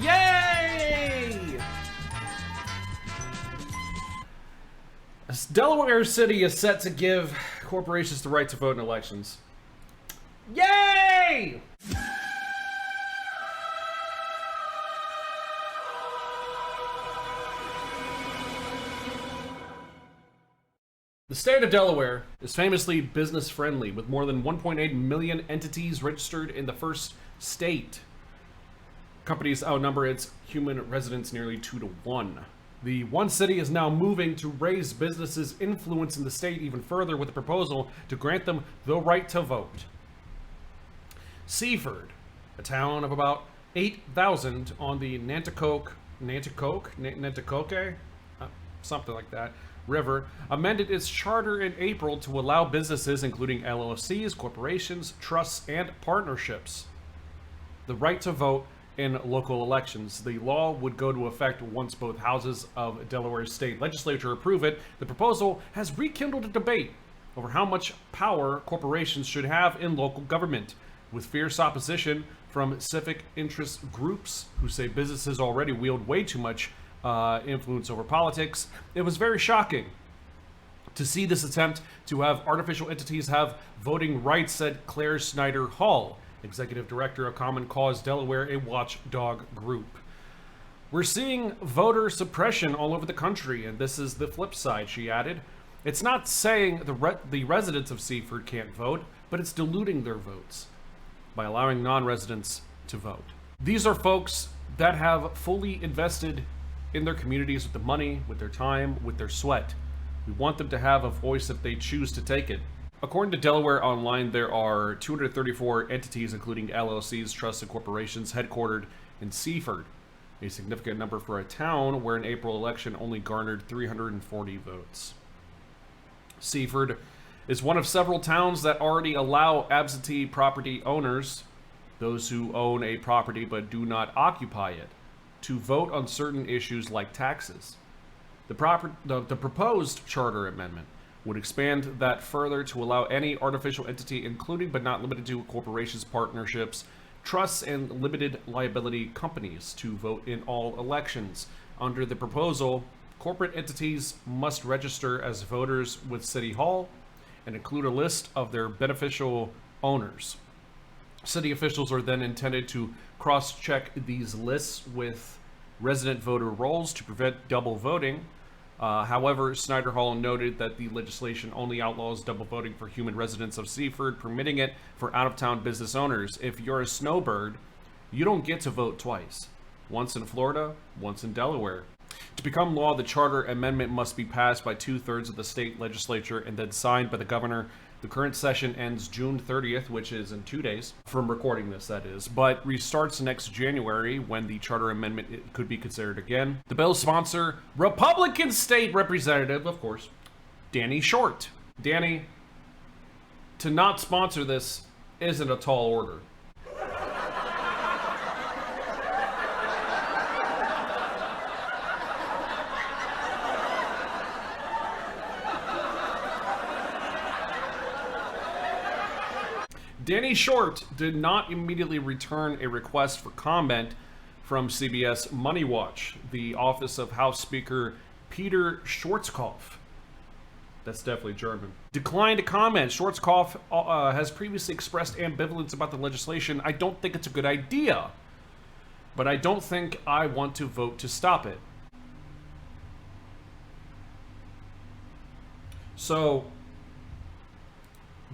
Yay! Delaware City is set to give corporations the right to vote in elections. Yay! The state of Delaware is famously business friendly, with more than 1.8 million entities registered in the first state. Companies outnumber its human residents nearly 2 to 1. The one city is now moving to raise businesses' influence in the state even further with a proposal to grant them the right to vote. Seaford, a town of about 8,000 on the Nanticoke, something like that, River, amended its charter in April to allow businesses, including LLCs, corporations, trusts, and partnerships, the right to vote in local elections. The law would go to effect once both houses of Delaware's state legislature approve it. The proposal has rekindled a debate over how much power corporations should have in local government, with fierce opposition from civic interest groups who say businesses already wield way too much influence over politics. It was very shocking to see this attempt to have artificial entities have voting rights, said Claire Snyder Hall, executive director of Common Cause Delaware, a watchdog group. We're seeing voter suppression all over the country, and this is the flip side, she added. It's not saying the residents of Seaford can't vote, but it's diluting their votes by allowing non-residents to vote. These are folks that have fully invested in their communities with the money, with their time, with their sweat. We want them to have a voice if they choose to take it. According to Delaware Online, there are 234 entities, including LLCs, trusts, and corporations, headquartered in Seaford, a significant number for a town where an April election only garnered 340 votes. Seaford is one of several towns that already allow absentee property owners, those who own a property but do not occupy it, to vote on certain issues like taxes. The proposed charter amendment would expand that further to allow any artificial entity, including but not limited to corporations, partnerships, trusts, and limited liability companies, to vote in all elections. Under the proposal, corporate entities must register as voters with City Hall and include a list of their beneficial owners. City officials are then intended to cross-check these lists with resident voter rolls to prevent double voting. However, Snyder Hall noted that the legislation only outlaws double voting for human residents of Seaford, permitting it for out-of-town business owners. If you're a snowbird, you don't get to vote twice. Once in Florida, once in Delaware. To become law, the charter amendment must be passed by 2/3 of the state legislature and then signed by the governor. The current session ends June 30th, which is in 2 days from recording this, that is, but restarts next January when the charter amendment could be considered again. The bill's sponsor, Republican State Representative, of course, Danny Short. Danny, to not sponsor this isn't a tall order. Danny Short did not immediately return a request for comment from CBS Money Watch. The office of House Speaker Peter Schwarzkopf, that's definitely German, declined to comment. Schwarzkopf has previously expressed ambivalence about the legislation. I don't think it's a good idea, but I don't think I want to vote to stop it. So,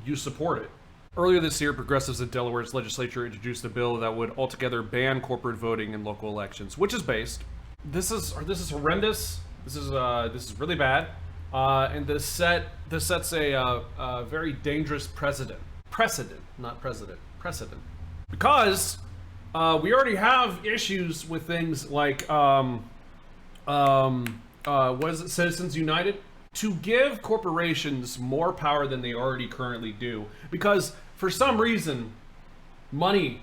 you support it. Earlier this year, progressives in Delaware's legislature introduced a bill that would altogether ban corporate voting in local elections, which is based. This is horrendous. This is really bad, and this sets a very dangerous precedent, not president, precedent, because we already have issues with things like what is it, Citizens United? To give corporations more power than they already currently do, because for some reason, money,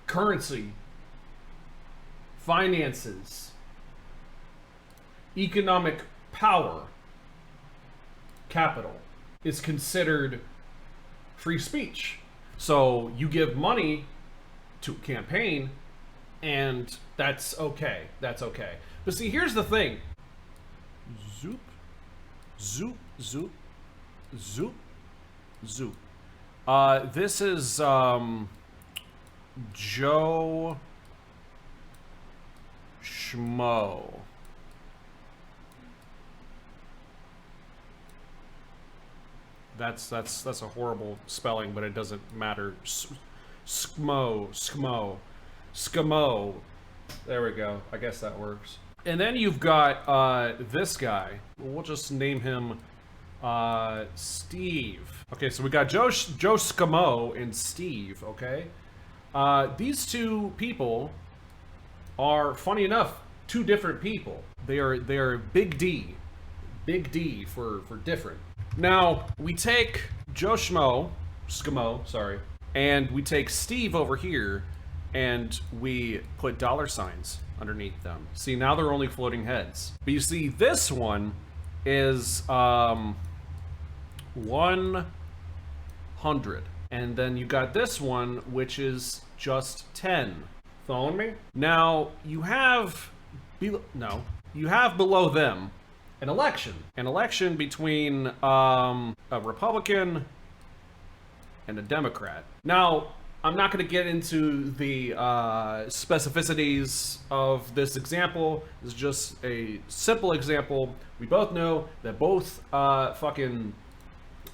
currency, finances, economic power, capital, is considered free speech. So you give money to a campaign, And that's okay. That's okay. But see, here's the thing. Zoop, zoop, zoop, zoop, zoop. This is Joe Schmo. That's a horrible spelling, but it doesn't matter. Skmo. There we go. I guess that works. And then you've got this guy. We'll just name him Steve. Okay, so we got Joe Skmo and Steve. Okay, these two people are, funny enough, two different people. They are Big D for different. Now we take Joe Skmo, sorry, and we take Steve over here, and we put dollar signs underneath them. See, now they're only floating heads. But you see, this one is 100, and then you got this one, which is just 10. Following me? Now you have below them an election between a Republican and a Democrat. Now, I'm not going to get into the specificities of this example. This is just a simple example. We both know that both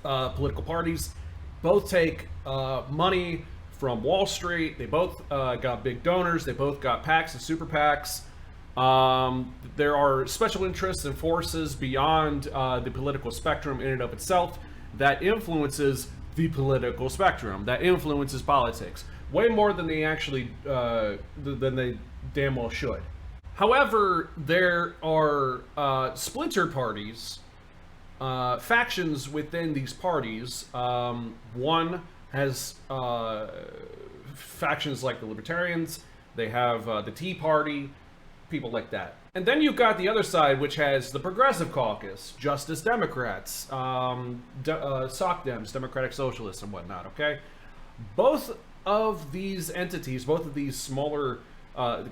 political parties both take money from Wall Street. They both got big donors. They both got PACs and super PACs. There are special interests and forces beyond the political spectrum in and of itself that influences the political spectrum, that influences politics way more than they actually than they damn well should. However, there are splinter parties, factions within these parties. One has factions like the Libertarians. They have the Tea Party, people like that. And then you've got the other side, which has the Progressive Caucus, Justice Democrats, SOCDEMs, Democratic Socialists, and whatnot, okay? Both of these entities, both of these smaller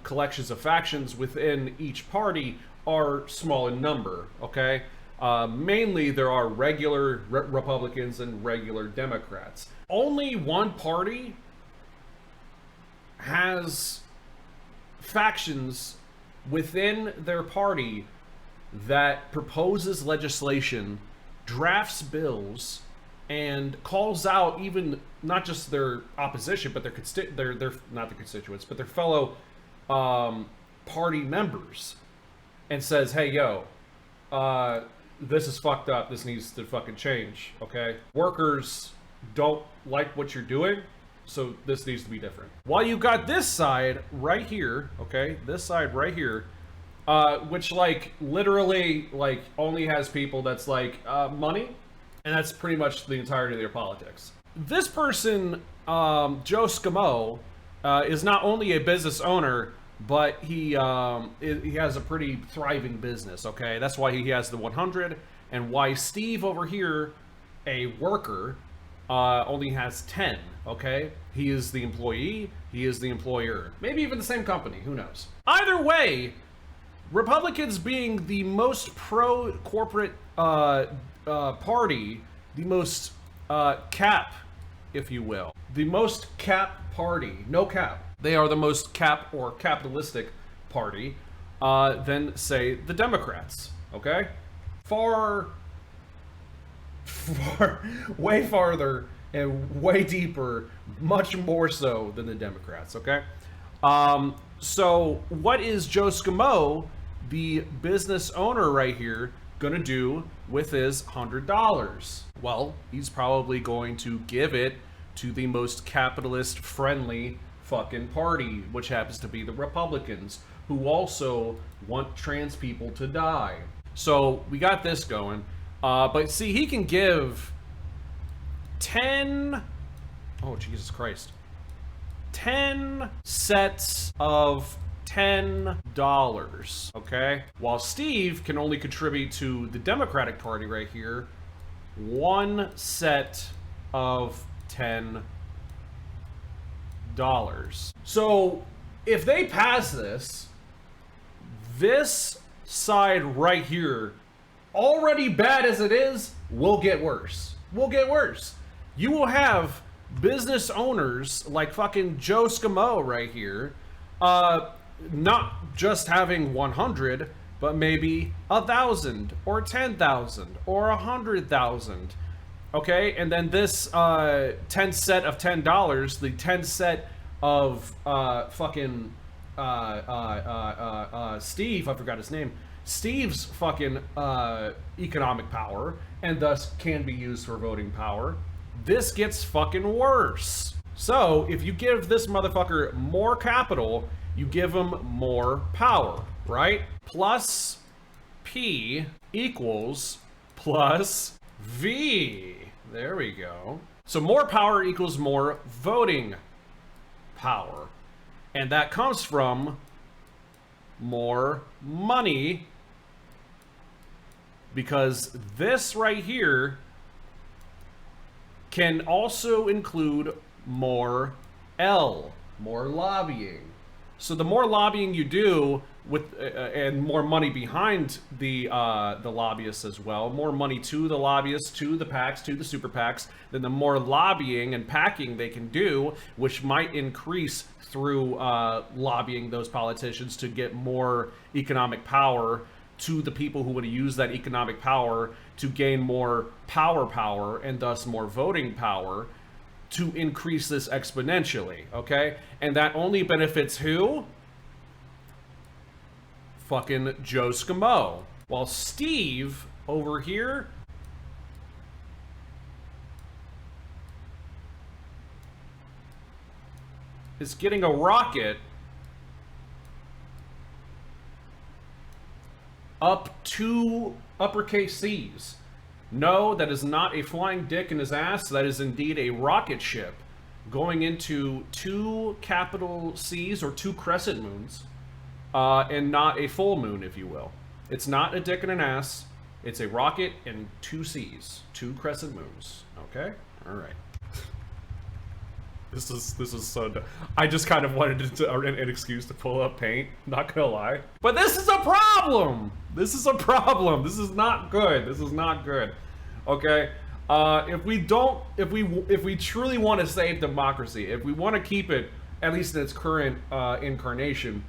collections of factions within each party are small in number, okay? Mainly there are regular Republicans and regular Democrats. Only one party has factions within their party that proposes legislation, drafts bills, and calls out even not just their opposition, but their not the constituents, but their fellow party members, and says, "Hey, yo, this is fucked up. This needs to fucking change. Okay, workers don't like what you're doing, so this needs to be different." While you got this side right here, okay, this side right here, which like literally like only has people that's like money, and that's pretty much the entirety of their politics. This person, Joe Skmo, is not only a business owner, but he has a pretty thriving business. Okay, that's why he has the 100, and why Steve over here, a worker, only has 10. Okay, he is the employee, he is the employer, maybe even the same company, who knows. Either way, Republicans being the most pro-corporate party, the most cap, if you will, the most cap party, no cap, they are the most cap or capitalistic party, than say the Democrats. Okay, way farther and way deeper, much more so than the Democrats, okay? So what is Joe Skmo, the business owner right here, gonna do with his $100? Well, he's probably going to give it to the most capitalist-friendly fucking party, which happens to be the Republicans, who also want trans people to die. So we got this going. But see, he can give 10, oh Jesus Christ, 10 sets of $10, okay? While Steve can only contribute to the Democratic Party right here, one set of $10. So if they pass this, this side right here, already bad as it is, will get worse. Will get worse. You will have business owners like fucking Joe Schmo right here, not just having 100, but maybe 1,000 or 10,000 or 100,000. Okay, and then this 10 set of $10, the 10 set of Steve, I forgot his name, Steve's fucking economic power, and thus can be used for voting power. This gets fucking worse. So if you give this motherfucker more capital, you give him more power, right? Plus P equals plus V. There we go. So more power equals more voting power. And that comes from more money, because this right here can also include more L, more lobbying. So the more lobbying you do with and more money behind the lobbyists as well, more money to the lobbyists, to the PACs, to the super PACs, then the more lobbying and packing they can do, which might increase through lobbying those politicians to get more economic power to the people who would use that economic power to gain more power and thus more voting power, to increase this exponentially, okay? And that only benefits who? Fucking Joe Schmo. While Steve over here is getting a rocket up 2 uppercase C's. No, that is not a flying dick in his ass. That is indeed a rocket ship going into 2 capital C's, or 2 crescent moons, and not a full moon, if you will. It's not a dick and an ass. It's a rocket and 2 C's, 2 crescent moons. Okay? All right. This is so dumb. I just kind of wanted an excuse to pull up Paint, not gonna lie. But this is a problem! This is a problem. This is not good. This is not good. Okay? If we truly want to save democracy, if we want to keep it, at least in its current incarnation,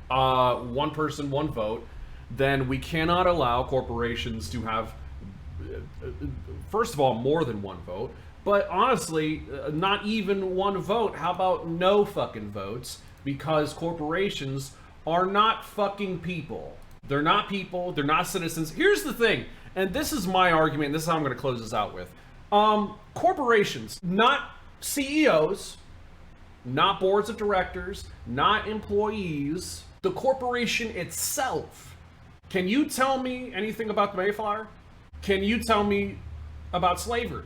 one person, one vote, then we cannot allow corporations to have, first of all, more than one vote. But honestly, not even one vote. How about no fucking votes? Because corporations are not fucking people. They're not people. They're not citizens. Here's the thing, and this is my argument. This is how I'm going to close this out with. Corporations, not CEOs, not boards of directors, not employees. The corporation itself. Can you tell me anything about the Mayflower? Can you tell me about slavery?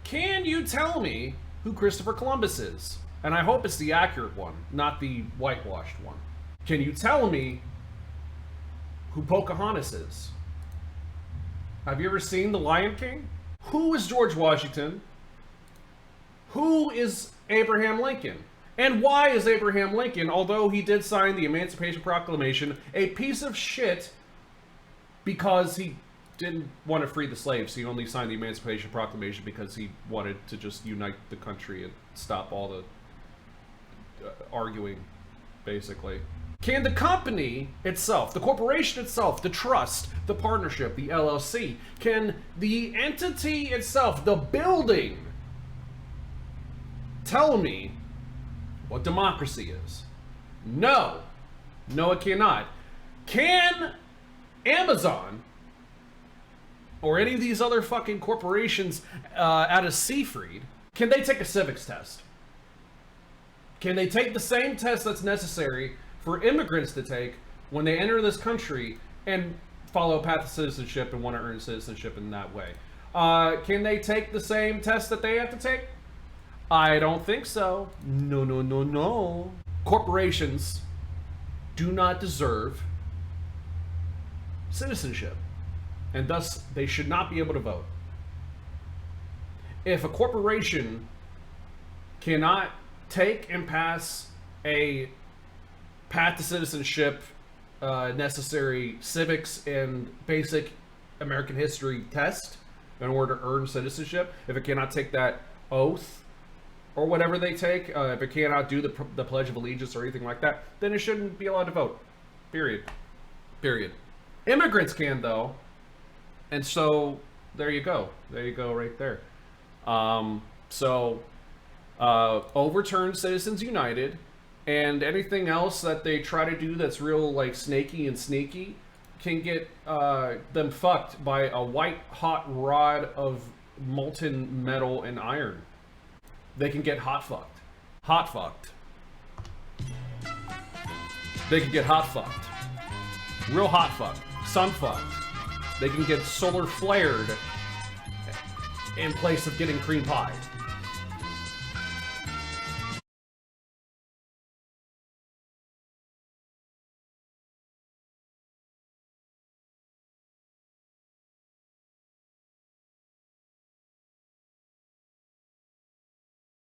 Can you tell me who Christopher Columbus is? And I hope it's the accurate one, not the whitewashed one. Can you tell me who Pocahontas is? Have you ever seen The Lion King? Who is George Washington? Who is Abraham Lincoln? And why is Abraham Lincoln, although he did sign the Emancipation Proclamation, a piece of shit because he didn't want to free the slaves? He only signed the Emancipation Proclamation because he wanted to just unite the country and stop all the arguing, basically. Can the company itself, the corporation itself, the trust, the partnership, the LLC, can the entity itself, the building, tell me what democracy is? No. No, it cannot. Can Amazon or any of these other fucking corporations out of Seafried, can they take a civics test? Can they take the same test that's necessary for immigrants to take when they enter this country and follow a path to citizenship and want to earn citizenship in that way? Can they take the same test that they have to take? I don't think so. No, no, no, no. Corporations do not deserve citizenship, and thus they should not be able to vote. If a corporation cannot take and pass a path to citizenship, necessary civics and basic American history test in order to earn citizenship. If it cannot take that oath or whatever they take, if it cannot do the Pledge of Allegiance or anything like that, then it shouldn't be allowed to vote. Period. Period. Immigrants can, though. And so, there you go. There you go right there. Overturn Citizens United, and anything else that they try to do that's real, like, snaky and sneaky can get them fucked by a white-hot rod of molten metal and iron. They can get hot fucked. Hot fucked. They can get hot fucked. Real hot fucked. Sun fucked. They can get solar flared in place of getting cream pie.